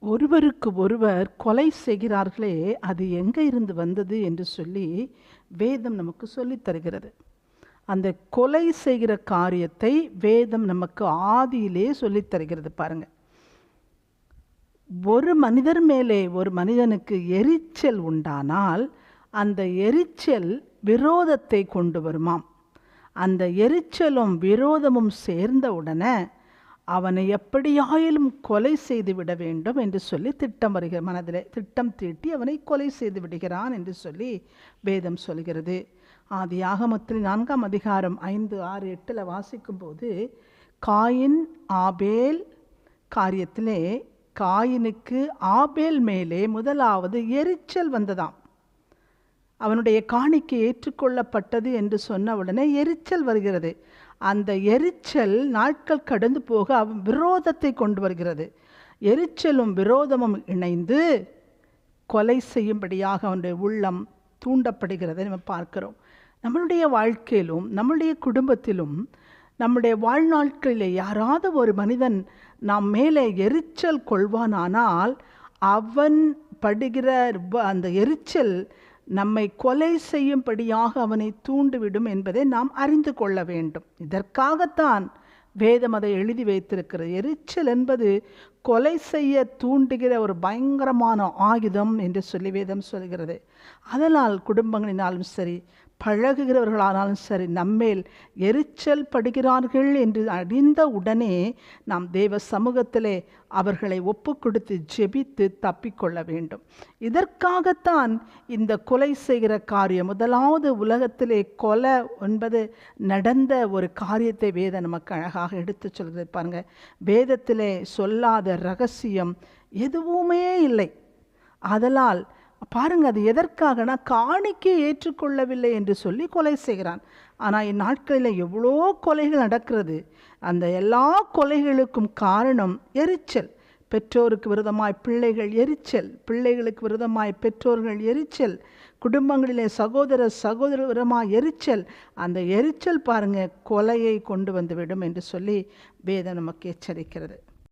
ஒருவருக்கு ஒருவர் கொலை செய்கிறார்களே, அது எங்கே இருந்து வந்தது என்று சொல்லி வேதம் நமக்கு சொல்லித் தருகிறது. அந்த கொலை செய்கிற காரியத்தை வேதம் நமக்கு ஆதியிலே சொல்லித் தருகிறது. பாருங்க, ஒரு மனிதர் மேலே ஒரு மனிதனுக்கு எரிச்சல் உண்டானால் அந்த எரிச்சல் விரோதத்தை கொண்டு வருமாம். அந்த எரிச்சலும் விரோதமும் சேர்ந்த உடனே அவனை எப்படியாயிலும் கொலை செய்து விட வேண்டும் என்று சொல்லி திட்டம் வருகிற மனதில் திட்டம் தீட்டி அவனை கொலை செய்து விடுகிறான் என்று சொல்லி வேதம் சொல்கிறது. ஆதியாகமத்தில் 4ஆம் அதிகாரம் 5, 6, 8 வாசிக்கும் போது காயின் ஆபேல் காரியத்திலே காயினுக்கு ஆபேல் மேலே முதலாவது எரிச்சல் வந்ததாம். அவனுடைய காணிக்கை ஏற்றுக்கொள்ளப்பட்டது என்று சொன்ன உடனே எரிச்சல் வருகிறது. அந்த எரிச்சல் நாட்கள் கடந்து போக அவன் விரோதத்தை கொண்டு வருகிறது. எரிச்சலும் விரோதமும் இணைந்து கொலை செய்யும்படியாக அவனுடைய உள்ளம் தூண்டப்படுகிறதை நம்ம பார்க்கிறோம். நம்மளுடைய வாழ்க்கையிலும் நம்முடைய குடும்பத்திலும் நம்முடைய வாழ்நாட்களிலே யாராவது ஒரு மனிதன் நாம் மேலே எரிச்சல் கொள்வானானால் அவன் படுகிற அந்த எரிச்சல் நம்மை கொலை செய்யும்படியாக அவனை தூண்டிவிடும் என்பதை நாம் அறிந்து கொள்ள வேண்டும். இதற்காகத்தான் வேதம் அதை எழுதி வைத்திருக்கிறது. எரிச்சல் என்பது கொலை செய்ய தூண்டுகிற ஒரு பயங்கரமான ஆயுதம் என்று சொல்லி வேதம் சொல்கிறது. அதனால் குடும்பங்களினாலும் சரி, பழகுகிறவர்களானாலும் சரி, நம்மேல் எரிச்சல் படுகிறார்கள் என்று அறிந்த உடனே நாம் தேவ சமூகத்திலே அவர்களை ஒப்பு கொடுத்து ஜெபித்து தப்பிக்கொள்ள வேண்டும். இதற்காகத்தான் இந்த கொலை செய்கிற காரியம், முதலாவது உலகத்திலே கொலை என்பது நடந்த ஒரு காரியத்தை வேதம் நமக்கு அழகாக எடுத்து சொல்கிறது. பாருங்க, வேதத்திலே சொல்லாத ரகசியம் எதுவுமே இல்லை. அதனால் பாருங்க, அது எதற்காகனா காணிக்கை ஏற்றுக்கொள்ளவில்லை என்று சொல்லி கொலை செய்கிறான். ஆனால் இந்நாட்களில் எவ்வளோ கொலைகள் நடக்கிறது. அந்த எல்லா கொலைகளுக்கும் காரணம் எரிச்சல். பெற்றோருக்கு விரோதமாய் பிள்ளைகள் எரிச்சல், பிள்ளைகளுக்கு விரோதமாய் பெற்றோர்கள் எரிச்சல், குடும்பங்களிலே சகோதர விரோதமாய் எரிச்சல். அந்த எரிச்சல் பாருங்க கொலையை கொண்டு வந்துவிடும் என்று சொல்லி வேதம் நமக்கு எச்சரிக்கிறது.